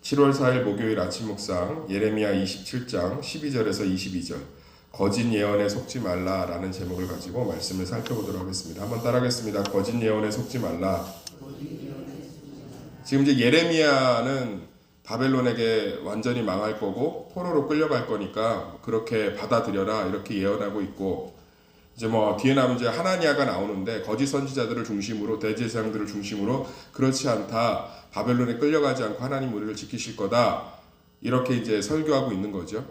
7월 4일 목요일 아침 묵상 예레미야 27장 12절에서 22절 거짓 예언에 속지 말라라는 제목을 가지고 말씀을 살펴보도록 하겠습니다. 한번 따라하겠습니다. 거짓 예언에 속지 말라. 지금 이제 예레미야는 바벨론에게 완전히 망할 거고 포로로 끌려갈 거니까 그렇게 받아들여라 이렇게 예언하고 있고, 이제 뒤에 나면 이제 하나니아가 나오는데 거짓 선지자들을 중심으로 대제사장들을 중심으로 그렇지 않다, 바벨론에 끌려가지 않고 하나님 우리를 지키실 거다, 이렇게 이제 설교하고 있는 거죠.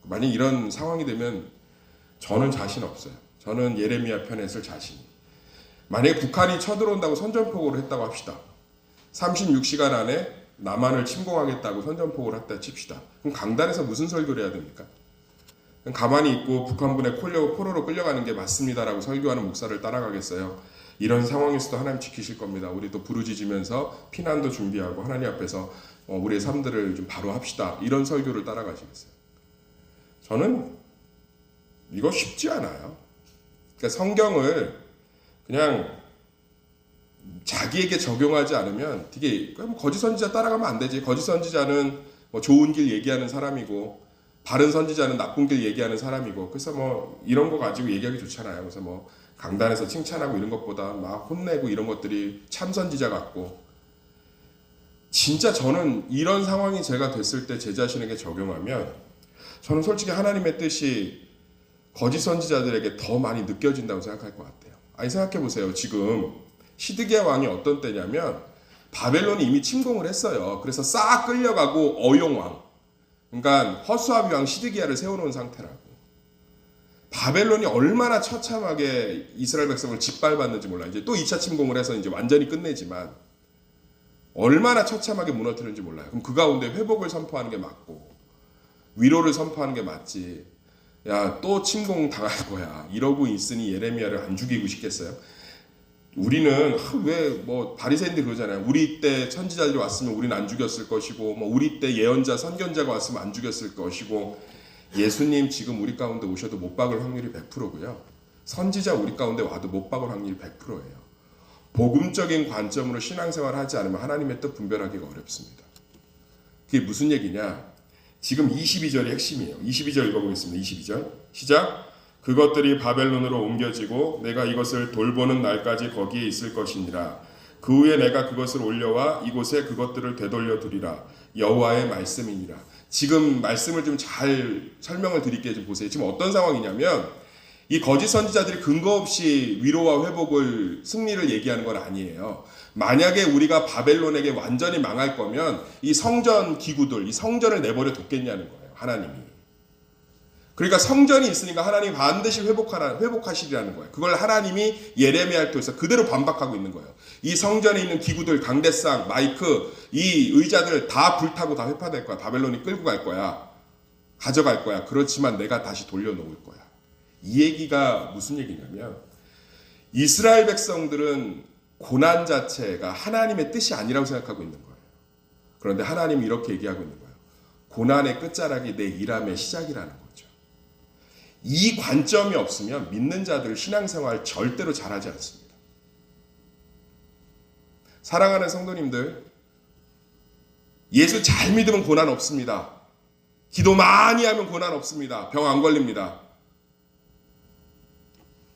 만약 이런 상황이 되면 저는 자신 없어요. 저는 예레미야 편에 쓸 자신이. 만약에 북한이 쳐들어온다고 선전포고를 했다고 합시다. 36시간 안에 남한을 침공하겠다고 선전포고를 했다 칩시다. 그럼 강단에서 무슨 설교를 해야 됩니까? 가만히 있고 북한군에 포로로 끌려가는 게 맞습니다라고 설교하는 목사를 따라가겠어요? 이런 상황에서도 하나님 지키실 겁니다. 우리도 부르짖으면서 피난도 준비하고 하나님 앞에서 우리의 삶들을 좀 바로 합시다, 이런 설교를 따라가시겠어요? 저는 이거 쉽지 않아요. 그러니까 성경을 그냥 자기에게 적용하지 않으면 되게 거짓 선지자 따라가면 안 되지. 거짓 선지자는 좋은 길 얘기하는 사람이고 바른 선지자는 나쁜 길 얘기하는 사람이고, 그래서 이런 거 가지고 얘기하기 좋잖아요. 그래서 강단에서 칭찬하고 이런 것보다 막 혼내고 이런 것들이 참 선지자 같고, 진짜 저는 이런 상황이 제가 됐을 때 제 자신에게 적용하면 저는 솔직히 하나님의 뜻이 거짓 선지자들에게 더 많이 느껴진다고 생각할 것 같아요. 아니, 생각해 보세요. 지금 시드기야 왕이 어떤 때냐면 바벨론이 이미 침공을 했어요. 그래서 싹 끌려가고 어용왕, 그러니까 허수아비 왕 시드기야를 세워놓은 상태라고. 바벨론이 얼마나 처참하게 이스라엘 백성을 짓밟았는지 몰라요. 이제 또 2차 침공을 해서 이제 완전히 끝내지만 얼마나 처참하게 무너뜨렸는지 몰라요. 그럼 그 가운데 회복을 선포하는 게 맞고 위로를 선포하는 게 맞지, 야, 또 침공 당할 거야 이러고 있으니 예레미야를 안 죽이고 싶겠어요? 우리는 왜 바리새인들이 그러잖아요. 우리 때 선지자들이 왔으면 우리는 안 죽였을 것이고, 우리 때 예언자 선견자가 왔으면 안 죽였을 것이고, 예수님 지금 우리 가운데 오셔도 못 박을 확률이 100%고요. 선지자 우리 가운데 와도 못 박을 확률이 100%예요. 복음적인 관점으로 신앙생활을 하지 않으면 하나님의 뜻 분별하기가 어렵습니다. 그게 무슨 얘기냐? 지금 22절이 핵심이에요. 22절 읽어보겠습니다. 22절 시작. 그것들이 바벨론으로 옮겨지고 내가 이것을 돌보는 날까지 거기에 있을 것이니라. 그 후에 내가 그것을 올려와 이곳에 그것들을 되돌려 두리라. 여호와의 말씀이니라. 지금 말씀을 좀 잘 설명을 드릴게요. 좀 보세요. 지금 어떤 상황이냐면 이 거짓 선지자들이 근거 없이 위로와 회복을, 승리를 얘기하는 건 아니에요. 만약에 우리가 바벨론에게 완전히 망할 거면 이 성전 기구들, 이 성전을 내버려 뒀겠냐는 거예요. 하나님이. 그러니까 성전이 있으니까 하나님이 반드시 회복하시리라는 거예요. 그걸 하나님이 예레미야를 통해서 그대로 반박하고 있는 거예요. 이 성전에 있는 기구들, 강대상, 마이크, 이 의자들 다 불타고 다 회파될 거야. 바벨론이 끌고 갈 거야. 가져갈 거야. 그렇지만 내가 다시 돌려놓을 거야. 이 얘기가 무슨 얘기냐면 이스라엘 백성들은 고난 자체가 하나님의 뜻이 아니라고 생각하고 있는 거예요. 그런데 하나님이 이렇게 얘기하고 있는 거예요. 고난의 끝자락이 내 일함의 시작이라는 거예요. 이 관점이 없으면 믿는 자들 신앙생활 절대로 잘하지 않습니다. 사랑하는 성도님들, 예수 잘 믿으면 고난 없습니다. 기도 많이 하면 고난 없습니다. 병 안 걸립니다.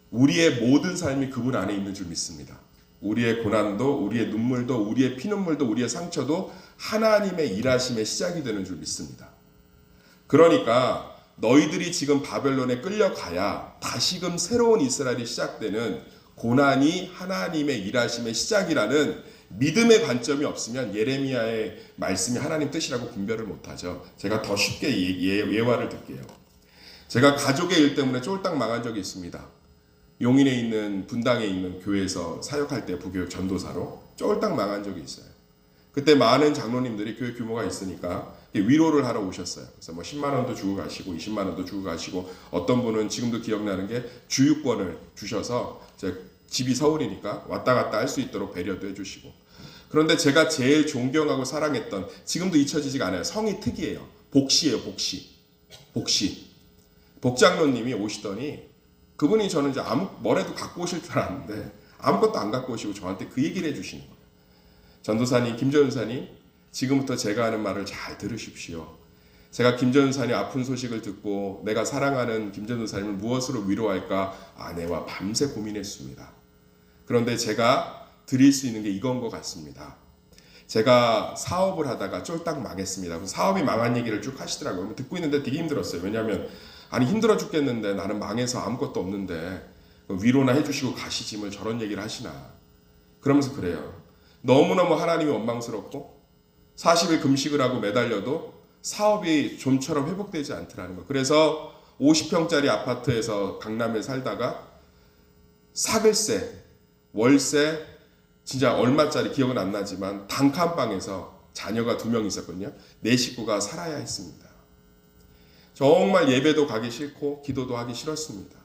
우리의 모든 삶이 그분 안에 있는 줄 믿습니다. 우리의 고난도, 우리의 눈물도, 우리의 피눈물도, 우리의 상처도 하나님의 일하심의 시작이 되는 줄 믿습니다. 그러니까 너희들이 지금 바벨론에 끌려가야 다시금 새로운 이스라엘이 시작되는, 고난이 하나님의 일하심의 시작이라는 믿음의 관점이 없으면 예레미야의 말씀이 하나님 뜻이라고 분별을 못하죠. 제가 더 쉽게 예화를 들게요. 제가 가족의 일 때문에 쫄딱 망한 적이 있습니다. 용인에 있는 분당에 있는 교회에서 사역할 때 부교육 전도사로 쫄딱 망한 적이 있어요. 그때 많은 장로님들이 교회 규모가 있으니까 위로를 하러 오셨어요. 그래서 10만 원도 주고 가시고 20만 원도 주고 가시고, 어떤 분은 지금도 기억나는 게 주유권을 주셔서 집이 서울이니까 왔다 갔다 할 수 있도록 배려도 해주시고. 그런데 제가 제일 존경하고 사랑했던, 지금도 잊혀지지가 않아요. 성이 특이해요. 복시예요. 복시. 복장로님이 오시더니 그분이 저는 이제 뭐라도 갖고 오실 줄 알았는데 아무것도 안 갖고 오시고 저한테 그 얘기를 해주시는 거예요. 전도사님, 김전사님, 지금부터 제가 하는 말을 잘 들으십시오. 제가 김 전도사님 아픈 소식을 듣고 내가 사랑하는 김 전도사님을 무엇으로 위로할까 아내와 밤새 고민했습니다. 그런데 제가 드릴 수 있는 게 이건 것 같습니다. 제가 사업을 하다가 쫄딱 망했습니다. 사업이 망한 얘기를 쭉 하시더라고요. 듣고 있는데 되게 힘들었어요. 왜냐하면 아니 힘들어 죽겠는데 나는 망해서 아무것도 없는데 위로나 해주시고 가시지 뭘 저런 얘기를 하시나. 그러면서 그래요. 너무너무 하나님이 원망스럽고 40일 금식을 하고 매달려도 사업이 좀처럼 회복되지 않더라는 거. 그래서 50평짜리 아파트에서 강남에 살다가 사글세, 월세 진짜 얼마짜리 기억은 안 나지만 단칸방에서 자녀가 2명 있었거든요. 4식구가 살아야 했습니다. 정말 예배도 가기 싫고 기도도 하기 싫었습니다.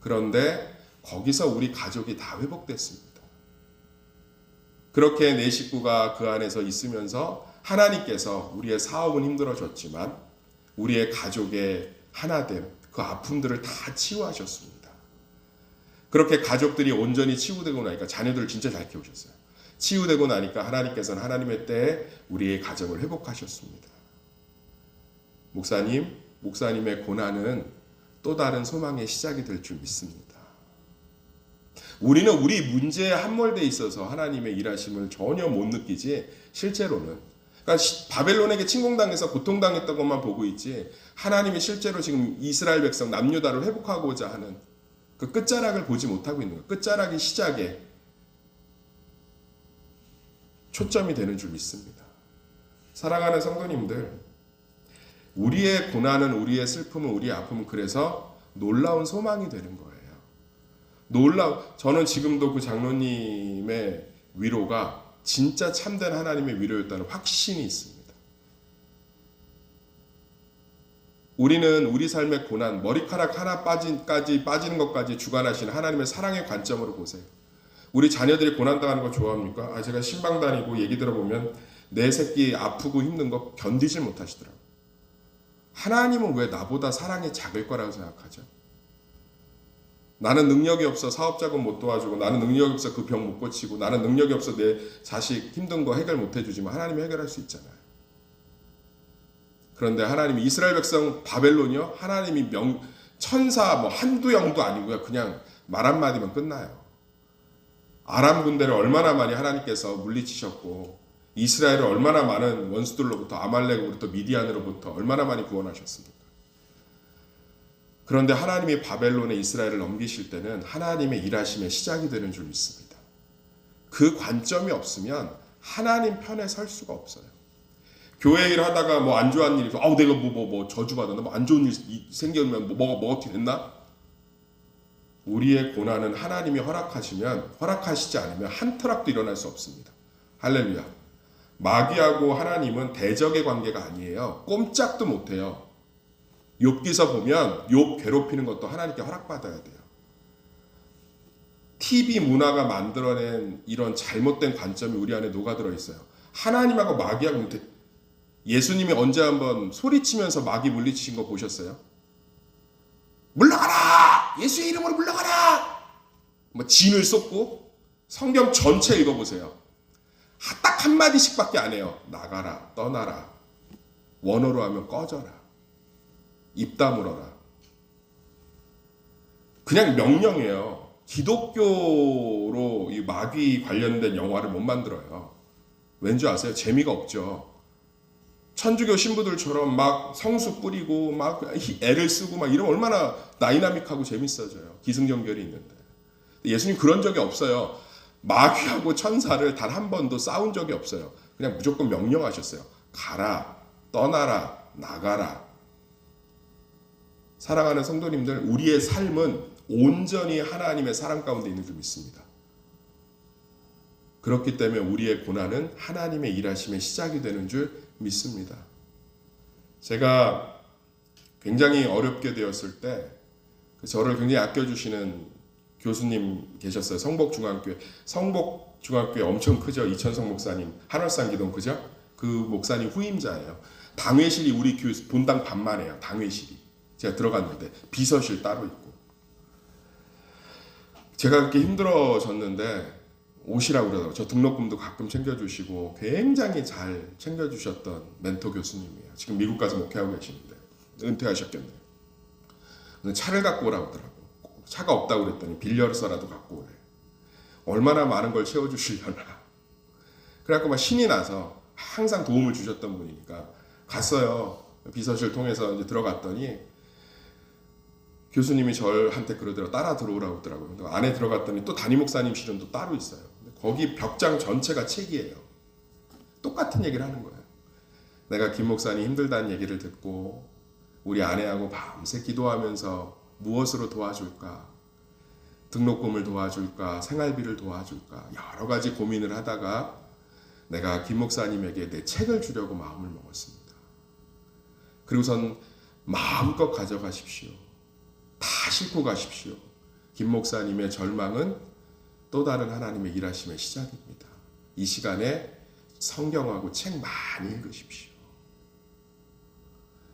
그런데 거기서 우리 가족이 다 회복됐습니다. 그렇게 4식구가 그 안에서 있으면서 하나님께서 우리의 사업은 힘들어졌지만 우리의 가족의 하나됨, 그 아픔들을 다 치유하셨습니다. 그렇게 가족들이 온전히 치유되고 나니까 자녀들을 진짜 잘 키우셨어요. 치유되고 나니까 하나님께서는 하나님의 때에 우리의 가정을 회복하셨습니다. 목사님의 고난은 또 다른 소망의 시작이 될 줄 믿습니다. 우리는 우리 문제에 함몰되어 있어서 하나님의 일하심을 전혀 못 느끼지 실제로는 그러니까 바벨론에게 침공당해서 고통당했던 것만 보고 있지 하나님이 실제로 지금 이스라엘 백성 남유다를 회복하고자 하는 그 끝자락을 보지 못하고 있는 거예요. 끝자락이 시작에 초점이 되는 줄 믿습니다. 사랑하는 성도님들, 우리의 고난은 우리의 슬픔은 우리의 아픔은 그래서 놀라운 소망이 되는 거예요. 저는 지금도 그 장로님의 위로가 진짜 참된 하나님의 위로였다는 확신이 있습니다. 우리는 우리 삶의 고난, 머리카락 하나 빠지는 것까지 주관하시는 하나님의 사랑의 관점으로 보세요. 우리 자녀들이 고난당하는 거 좋아합니까? 제가 신방 다니고 얘기 들어보면 내 새끼 아프고 힘든 거 견디질 못하시더라고요. 하나님은 왜 나보다 사랑이 작을 거라고 생각하죠? 나는 능력이 없어 사업자금 못 도와주고 나는 능력이 없어 그 병 못 고치고 나는 능력이 없어 내 자식 힘든 거 해결 못 해주지만 하나님이 해결할 수 있잖아요. 그런데 하나님이 이스라엘 백성 바벨론이요? 하나님이 천사 한두 영도 아니고요. 그냥 말 한마디면 끝나요. 아람 군대를 얼마나 많이 하나님께서 물리치셨고 이스라엘을 얼마나 많은 원수들로부터 아말렉으로부터 미디안으로부터 얼마나 많이 구원하셨습니까? 그런데 하나님이 바벨론에 이스라엘을 넘기실 때는 하나님의 일하심의 시작이 되는 줄 믿습니다. 그 관점이 없으면 하나님 편에 설 수가 없어요. 교회 일 하다가 안 좋은 일이 있어. 내가 저주받았나? 안 좋은 일 생기면 뭐가 어떻게 됐나? 우리의 고난은 하나님이 허락하시지 않으면 한 터락도 일어날 수 없습니다. 할렐루야. 마귀하고 하나님은 대적의 관계가 아니에요. 꼼짝도 못해요. 욥기서 보면 욥 괴롭히는 것도 하나님께 허락받아야 돼요. TV 문화가 만들어낸 이런 잘못된 관점이 우리 안에 녹아들어 있어요. 하나님하고 마귀하고 예수님이 언제 한번 소리치면서 마귀 물리치신 거 보셨어요? 물러가라! 예수의 이름으로 물러가라! 진을 쏟고 성경 전체 읽어보세요. 딱 한마디씩밖에 안 해요. 나가라, 떠나라. 원어로 하면 꺼져라. 입 다물어라. 그냥 명령이에요. 기독교로 이 마귀 관련된 영화를 못 만들어요. 왠지 아세요? 재미가 없죠. 천주교 신부들처럼 성수 뿌리고 애를 쓰고 이러면 얼마나 다이나믹하고 재밌어져요. 기승전결이 있는데. 예수님 그런 적이 없어요. 마귀하고 천사를 단 한 번도 싸운 적이 없어요. 그냥 무조건 명령하셨어요. 가라, 떠나라, 나가라. 사랑하는 성도님들, 우리의 삶은 온전히 하나님의 사랑 가운데 있는 줄 믿습니다. 그렇기 때문에 우리의 고난은 하나님의 일하심의 시작이 되는 줄 믿습니다. 제가 굉장히 어렵게 되었을 때 저를 굉장히 아껴주시는 교수님 계셨어요. 성복중앙교회 엄청 크죠. 이천성 목사님, 한월산 기동 그죠? 그 목사님 후임자예요. 당회실이 우리 교회 본당 반만해요. 당회실이. 제가 들어갔는데 비서실 따로 있고 제가 그렇게 힘들어졌는데 오시라고 그러더라고요. 저 등록금도 가끔 챙겨주시고 굉장히 잘 챙겨주셨던 멘토 교수님이에요. 지금 미국 가서 목회하고 계시는데 은퇴하셨겠네요. 근데 차를 갖고 오라고 하더라고요. 차가 없다고 그랬더니 빌려서라도 갖고 오래. 얼마나 많은 걸 채워주시려나. 그래갖고 막 신이 나서 항상 도움을 주셨던 분이니까 갔어요. 비서실 통해서 이제 들어갔더니 교수님이 저한테 그러더라고요. 따라 들어오라고 하더라고요. 근데 안에 들어갔더니 또 담임 목사님 실은 또 따로 있어요. 근데 거기 벽장 전체가 책이에요. 똑같은 얘기를 하는 거예요. 내가 김 목사님 힘들다는 얘기를 듣고 우리 아내하고 밤새 기도하면서 무엇으로 도와줄까? 등록금을 도와줄까? 생활비를 도와줄까? 여러 가지 고민을 하다가 내가 김 목사님에게 내 책을 주려고 마음을 먹었습니다. 그리고선 마음껏 가져가십시오. 다 싣고 가십시오. 김 목사님의 절망은 또 다른 하나님의 일하심의 시작입니다. 이 시간에 성경하고 책 많이 읽으십시오.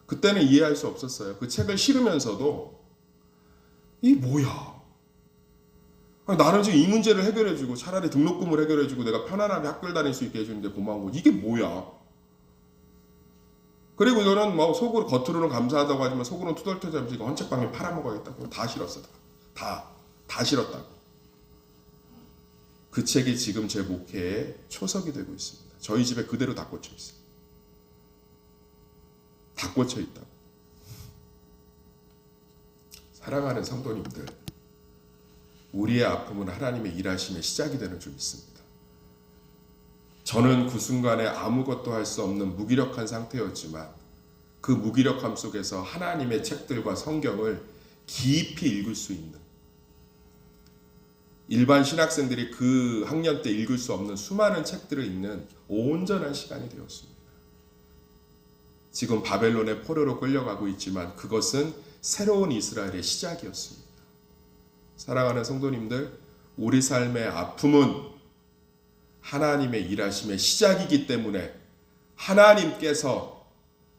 그때는 이해할 수 없었어요. 그 책을 실으면서도 이 뭐야? 아니, 나는 지금 이 문제를 해결해주고 차라리 등록금을 해결해주고 내가 편안하게 학교를 다닐 수 있게 해주는데 고마운 거지. 이게 뭐야? 그리고 저는 뭐 속으로 겉으로는 감사하다고 하지만 속으로는 투덜투덜하면서 이거 헌책방에 팔아먹어야겠다고 다 싫었어. 다 싫었다고. 그 책이 지금 제 목회에 초석이 되고 있습니다. 저희 집에 그대로 다 꽂혀 있어요. 다 꽂혀 있다고. 사랑하는 성도님들, 우리의 아픔은 하나님의 일하심의 시작이 되는 줄 믿습니다. 저는 그 순간에 아무것도 할 수 없는 무기력한 상태였지만 그 무기력함 속에서 하나님의 책들과 성경을 깊이 읽을 수 있는, 일반 신학생들이 그 학년 때 읽을 수 없는 수많은 책들을 읽는 온전한 시간이 되었습니다. 지금 바벨론의 포로로 끌려가고 있지만 그것은 새로운 이스라엘의 시작이었습니다. 사랑하는 성도님들, 우리 삶의 아픔은 하나님의 일하심의 시작이기 때문에 하나님께서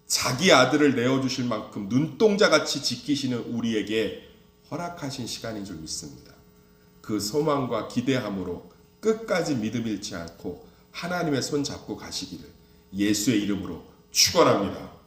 자기 아들을 내어주실 만큼 눈동자같이 지키시는 우리에게 허락하신 시간인 줄 믿습니다. 그 소망과 기대함으로 끝까지 믿음 잃지 않고 하나님의 손 잡고 가시기를 예수의 이름으로 축원합니다.